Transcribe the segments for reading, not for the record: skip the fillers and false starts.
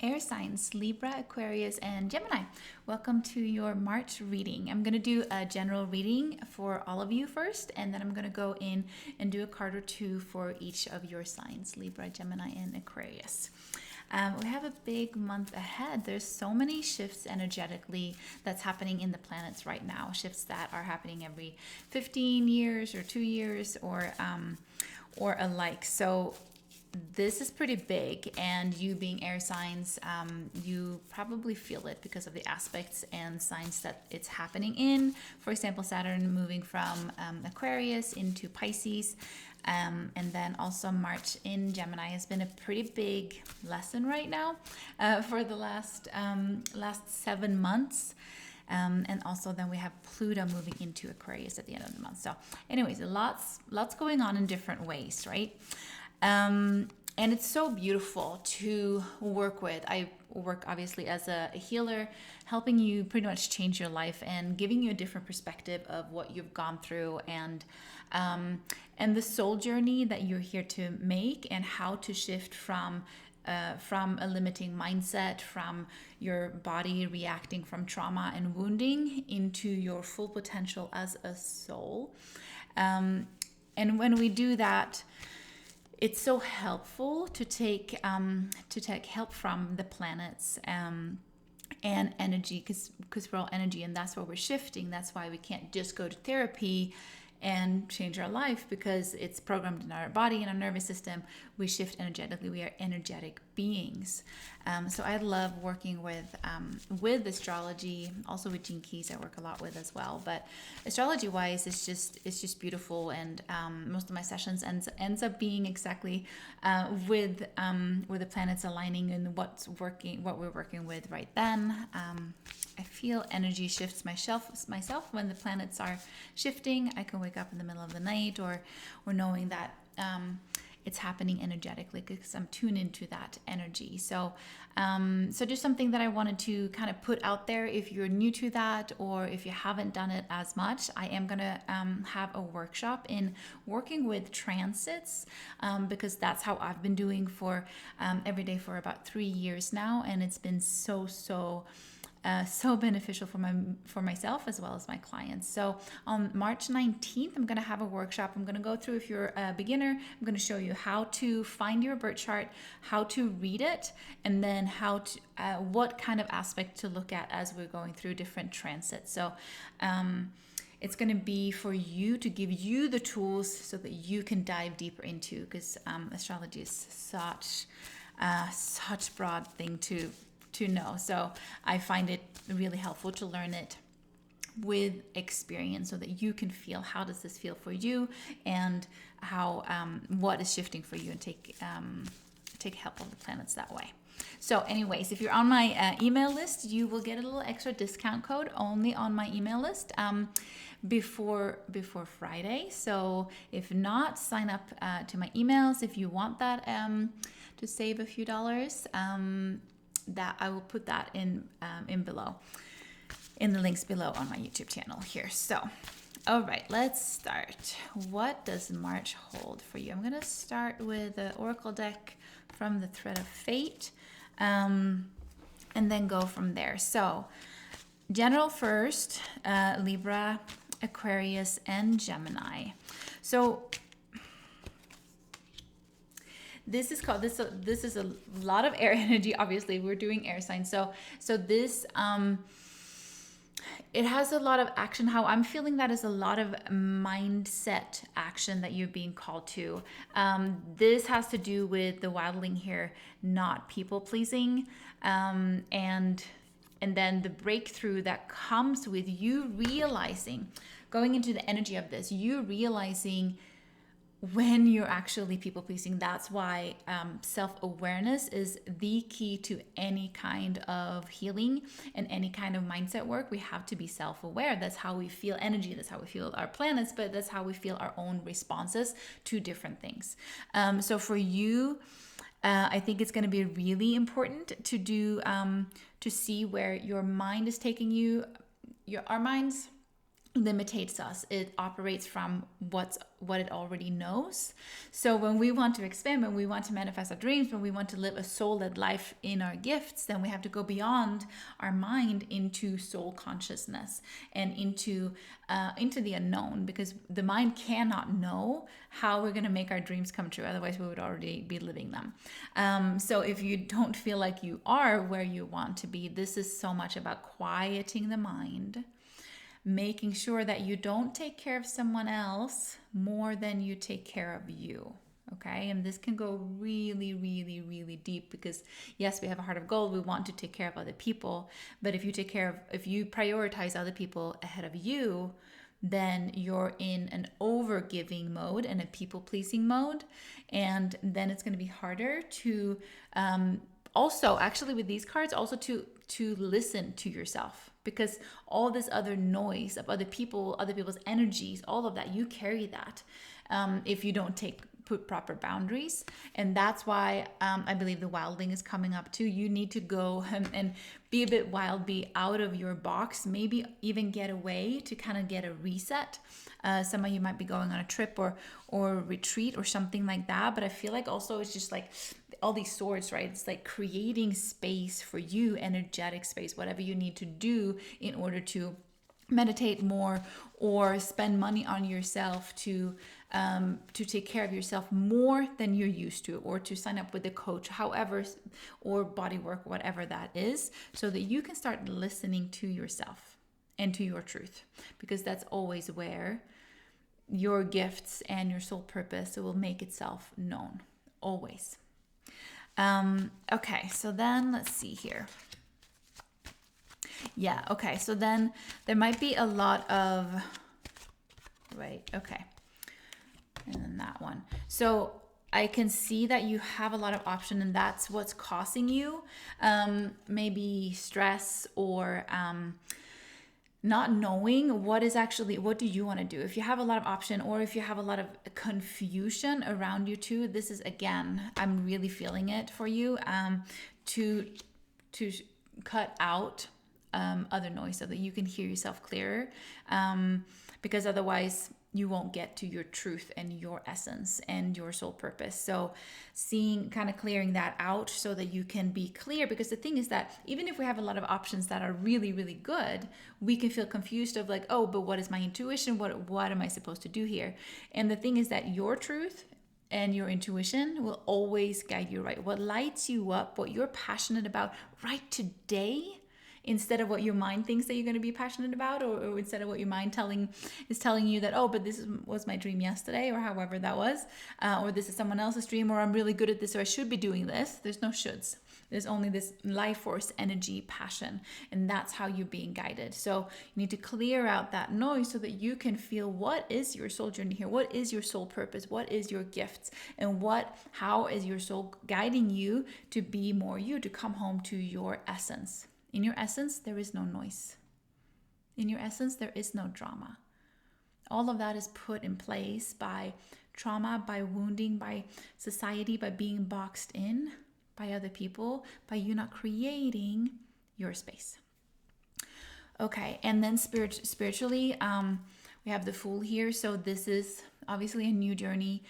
Air signs, Libra, Aquarius, and Gemini. Welcome to your March reading. I'm going to do a general reading for all of you first, and then I'm going to go in and do a card or two for each of your signs, Libra, Gemini, and Aquarius. We have a big month ahead. There's so many shifts energetically that's happening in the planets right now. Shifts that are happening every 15 years or 2 years or alike. So this is pretty big, and you being air signs, you probably feel it because of the aspects and signs that it's happening in. For example, Saturn moving from Aquarius into Pisces, and then also March in Gemini has been a pretty big lesson right now for the last 7 months. And also then we have Pluto moving into Aquarius at the end of the month. So anyways, lots going on in different ways, right? And it's so beautiful to work with. I work obviously as a healer, helping you pretty much change your life and giving you a different perspective of what you've gone through and the soul journey that you're here to make, and how to shift from a limiting mindset, from your body reacting from trauma and wounding into your full potential as a soul. And when we do that, it's so helpful to take help from the planets and energy, because we're all energy, and that's why we're shifting. That's why we can't just go to therapy and change our life, because it's programmed in our body and our nervous system. We shift energetically. We are energetic beings. So I love working with astrology, also with Gene Keys. I work a lot with as well. But astrology wise, it's just beautiful, and most of my sessions ends up being exactly with the planets aligning and what we're working with right then. I feel energy shifts myself when the planets are shifting. I can wake up in the middle of the night or knowing that it's happening energetically, because I'm tuned into that energy. So just something that I wanted to kind of put out there. If you're new to that, or if you haven't done it as much, I am going to have a workshop in working with transits, because that's how I've been doing for every day for about 3 years now. And it's been so beneficial for myself as well as my clients. So on March 19th, I'm going to have a workshop. I'm going to go through, if you're a beginner, I'm going to show you how to find your birth chart, how to read it, and then how to what kind of aspect to look at as we're going through different transits. So it's going to be for you, to give you the tools so that you can dive deeper into, because astrology is such broad thing to know. So I find it really helpful to learn it with experience, so that you can feel, how does this feel for you, and how what is shifting for you, and take help of the planets that way. So anyways, if you're on my email list, you will get a little extra discount code only on my email list before Friday. So if not, sign up to my emails if you want that to save a few dollars. That I will put that in below, in the links below on my YouTube channel here. So, all right, let's start. What does March hold for you? I'm going to start with the Oracle deck from the Thread of Fate, and then go from there. So, general first, Libra, Aquarius, and Gemini. So this is a lot of air energy. Obviously, we're doing air signs. So this it has a lot of action. How I'm feeling that is a lot of mindset action that you're being called to. This has to do with the wildling here, not people pleasing, and then the breakthrough that comes with you realizing, going into the energy of this, you realizing when you're actually people pleasing. That's why self-awareness is the key to any kind of healing and any kind of mindset work. We have to be self-aware. That's how we feel energy. That's how we feel our planets, but that's how we feel our own responses to different things. So for you, I think it's going to be really important to do to see where your mind is taking you. Our minds limitates us. It operates from what it already knows. So when we want to expand, when we want to manifest our dreams, when we want to live a soul-led life in our gifts, then we have to go beyond our mind into soul consciousness and into the unknown, because the mind cannot know how we're going to make our dreams come true. Otherwise, we would already be living them. So if you don't feel like you are where you want to be, this is so much about quieting the mind, making sure that you don't take care of someone else more than you take care of you. Okay, and this can go really, really, really deep, because yes, we have a heart of gold. We want to take care of other people, but if you prioritize other people ahead of you, then you're in an over-giving mode and a people-pleasing mode, and then it's going to be harder to also, actually with these cards, also to listen to yourself, because all this other noise of other people's energies, all of that, you carry that if you don't put proper boundaries. And that's why I believe the wildling is coming up too. You need to go and be a bit wild, be out of your box, maybe even get away to kind of get a reset. Some of you might be going on a trip or retreat or something like that. But I feel like also it's just like all these swords, right? It's like creating space for you, energetic space, whatever you need to do in order to meditate more or spend money on yourself to take care of yourself more than you're used to, or to sign up with a coach, however, or body work, whatever that is, so that you can start listening to yourself and to your truth, because that's always where your gifts and your soul purpose will make itself known, always. Okay, so then let's see here. Yeah, okay, so then there might be a lot of, right, okay, and then that one. So I can see that you have a lot of option, and that's what's causing you maybe stress or not knowing what do you want to do. If you have a lot of option, or if you have a lot of confusion around you too, this is, again, I'm really feeling it for you, to cut out other noise so that you can hear yourself clearer, because otherwise you won't get to your truth and your essence and your soul purpose. So clearing that out so that you can be clear, because the thing is that even if we have a lot of options that are really, really good, we can feel confused of like, oh, but what is my intuition? What am I supposed to do here? And the thing is that your truth and your intuition will always guide you right. What lights you up, what you're passionate about right today, instead of what your mind thinks that you're going to be passionate about, or instead of what your mind is telling you that, oh, but was my dream yesterday, or however that was, or this is someone else's dream, or I'm really good at this, or I should be doing this. There's no shoulds. There's only this life force, energy, passion, and that's how you're being guided. So you need to clear out that noise so that you can feel, what is your soul journey here? What is your soul purpose? What is your gifts? And how is your soul guiding you to be more you, to come home to your essence? In your essence, there is no noise. In your essence, there is no drama. All of that is put in place by trauma, by wounding, by society, by being boxed in by other people, by you not creating your space. Okay, and then spiritually, we have the Fool here. So this is obviously a new journey.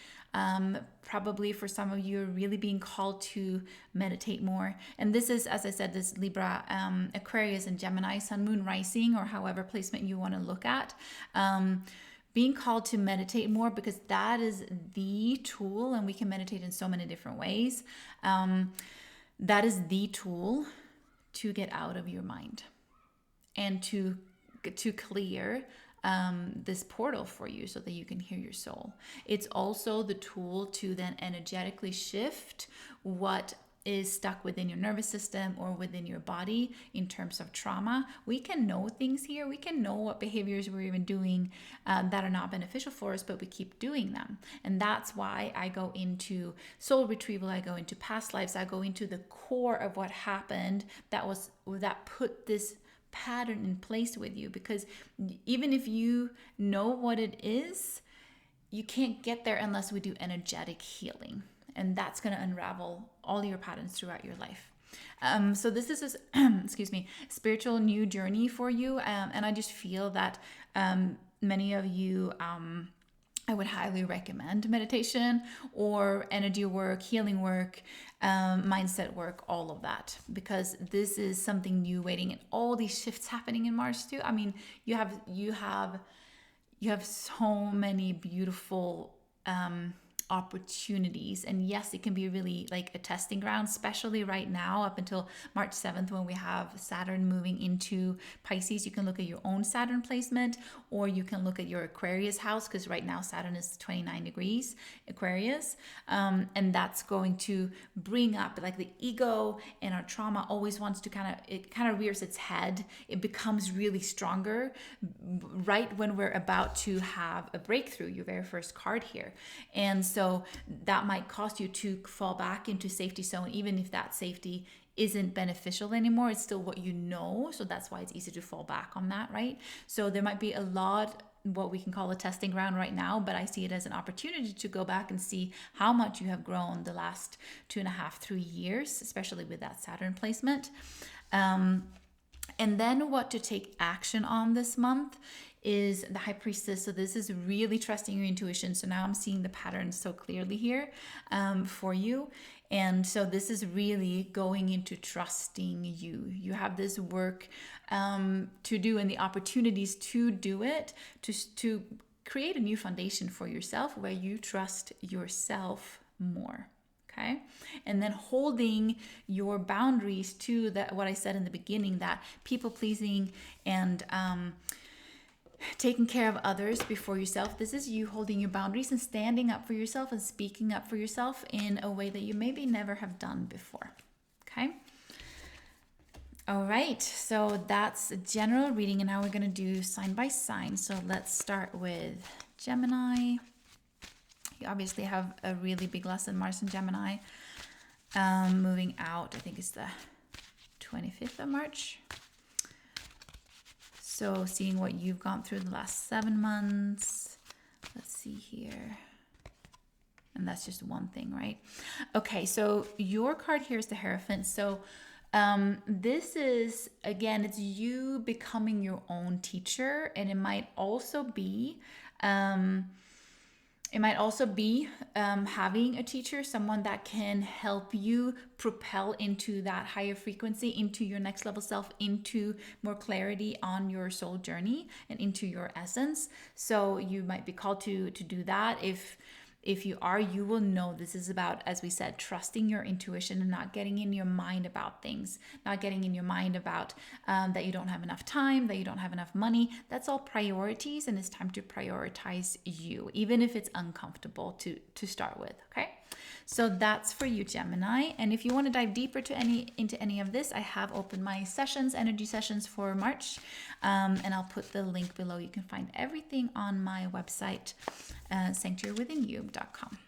Probably for some of you are really being called to meditate more. And this is, as I said, this Libra, Aquarius and Gemini, Sun, Moon, Rising, or however placement you want to look at. Being called to meditate more, because that is the tool, and we can meditate in so many different ways. That is the tool to get out of your mind and to clear this portal for you so that you can hear your soul. It's also the tool to then energetically shift what is stuck within your nervous system or within your body in terms of trauma. We can know things here. We can know what behaviors we're even doing that are not beneficial for us, but we keep doing them. And that's why I go into soul retrieval. I go into past lives. I go into the core of what happened that put this pattern in place with you, because even if you know what it is, you can't get there unless we do energetic healing, and that's going to unravel all your patterns throughout your life. So this is excuse me, spiritual new journey for you, and I just feel that many of you, I would highly recommend meditation or energy work, healing work, mindset work, all of that, because this is something new waiting, and all these shifts happening in Mars too. I mean, you have so many beautiful opportunities, and yes, it can be really like a testing ground, especially right now up until March 7th, when we have Saturn moving into Pisces. You can look at your own Saturn placement, or you can look at your Aquarius house, because right now Saturn is 29 degrees Aquarius, and that's going to bring up like the ego, and our trauma always wants to kind of rears its head. It becomes really stronger right when we're about to have a breakthrough, your very first card here. And so that might cause you to fall back into safety zone, even if that safety isn't beneficial anymore. It's still what you know. So that's why it's easy to fall back on that, right? So there might be a lot, what we can call a testing ground right now, but I see it as an opportunity to go back and see how much you have grown the last 2.5, 3 years, especially with that Saturn placement. And then what to take action on this month is the High Priestess. So this is really trusting your intuition. So now I'm seeing the patterns so clearly here for you. And so this is really going into trusting you. You have this work to do, and the opportunities to do it, to create a new foundation for yourself where you trust yourself more. Okay. And then holding your boundaries to that, what I said in the beginning, that people pleasing and taking care of others before yourself. This is you holding your boundaries and standing up for yourself and speaking up for yourself in a way that you maybe never have done before. Okay. All right. So that's a general reading. And now we're going to do sign by sign. So let's start with Gemini. You obviously have a really big lesson, Mars and Gemini, moving out. I think it's the 25th of March. So seeing what you've gone through the last 7 months. Let's see here. And that's just one thing, right? Okay, so your card here is the Hierophant. So this is, again, it's you becoming your own teacher. And it might also be... having a teacher, someone that can help you propel into that higher frequency, into your next level self, into more clarity on your soul journey and into your essence. So you might be called to do that. If you are, you will know this is about, as we said, trusting your intuition and not getting in your mind about things, not getting in your mind about that you don't have enough time, that you don't have enough money. That's all priorities, and it's time to prioritize you, even if it's uncomfortable to start with, okay? So that's for you, Gemini. And if you want to dive deeper into any of this, I have opened my sessions, energy sessions for March, and I'll put the link below. You can find everything on my website, sanctuarywithinyou.com.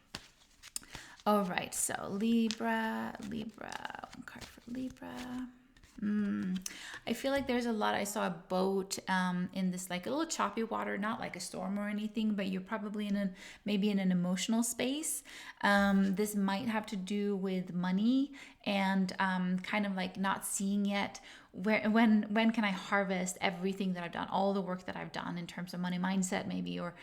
All right, so Libra, one card for Libra. I feel like there's a lot. I saw a boat in this like a little choppy water, not like a storm or anything, but you're probably maybe in an emotional space. This might have to do with money and kind of like not seeing yet when can I harvest everything that I've done, all the work that I've done in terms of money mindset, maybe, or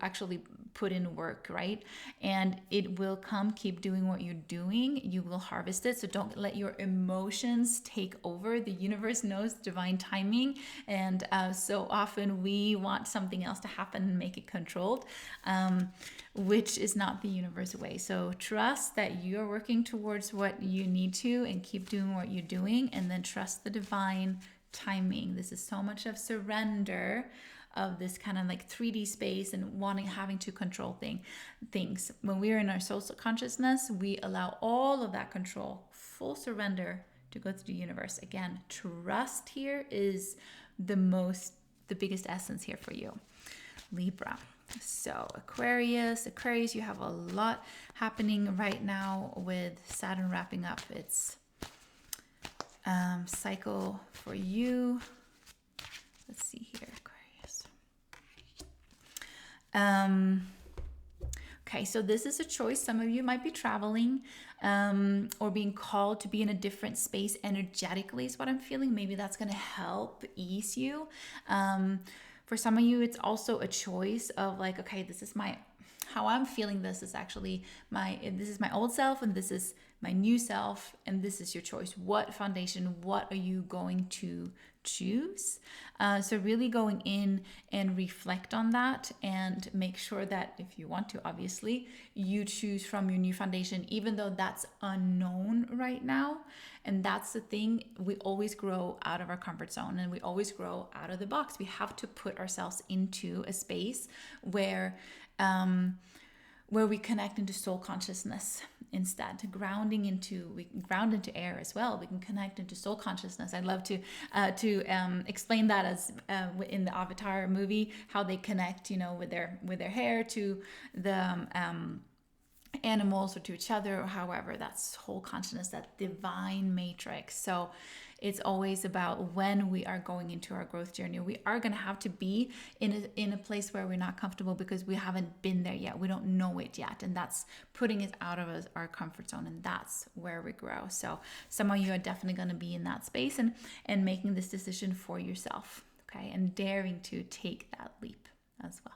actually put in work, right? And it will come. Keep doing what you're doing. You will harvest it. So don't let your emotions take over. The universe knows divine timing, and so often we want something else to happen and make it controlled, which is not the universe way. So trust that you're working towards what you need to, and keep doing what you're doing, and then trust the divine timing. This is so much of surrender, of this kind of like 3D space and having to control things. When we're in our soul consciousness, we allow all of that control, full surrender, to go to the universe. Again, trust here is the biggest essence here for you, Libra. So Aquarius, you have a lot happening right now with Saturn wrapping up its cycle for you. Let's see here, Aquarius. Okay, so this is a choice. Some of you might be traveling or being called to be in a different space energetically, is what I'm feeling. Maybe that's going to help ease you. For some of you, it's also a choice of like, okay, this is how I'm feeling. This is actually this is my old self, and this is my new self, and this is your choice. What foundation, what are you going to choose? So really going in and reflect on that and make sure that if you want to, obviously, you choose from your new foundation, even though that's unknown right now. And that's the thing, we always grow out of our comfort zone, and we always grow out of the box. We have to put ourselves into a space where we connect into soul consciousness instead. We ground into air as well. We can connect into soul consciousness. I love to explain that as in the Avatar movie, how they connect, with their hair to the animals or to each other, or however, that's whole consciousness, that divine matrix. So it's always about when we are going into our growth journey, we are going to have to be in a place where we're not comfortable because we haven't been there yet. We don't know it yet. And that's putting it out of our comfort zone. And that's where we grow. So some of you are definitely going to be in that space and making this decision for yourself. Okay. And daring to take that leap as well.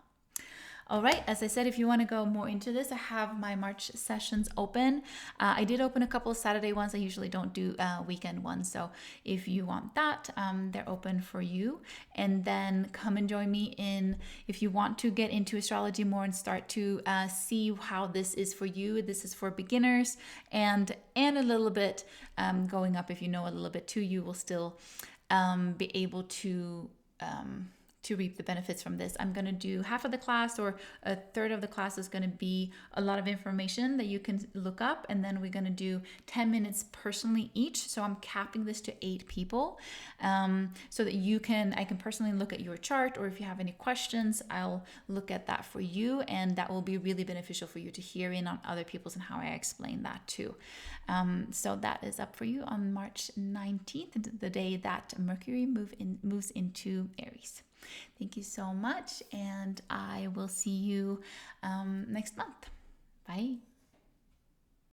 All right, as I said, if you want to go more into this, I have my March sessions open. I did open a couple of Saturday ones. I usually don't do weekend ones. So if you want that, they're open for you. And then come and join me if you want to get into astrology more and start to see how this is for you. This is for beginners and a little bit going up. If you know a little bit too, you will still be able to reap the benefits from this. I'm going to do half of the class, or a third of the class is going to be a lot of information that you can look up, and then we're going to do 10 minutes personally each. So I'm capping this to 8 people, so that I can personally look at your chart, or if you have any questions, I'll look at that for you, and that will be really beneficial for you to hear in on other people's and how I explain that too. So that is up for you on March 19th, the day that Mercury moves into Aries. Thank you so much, and I will see you next month. Bye.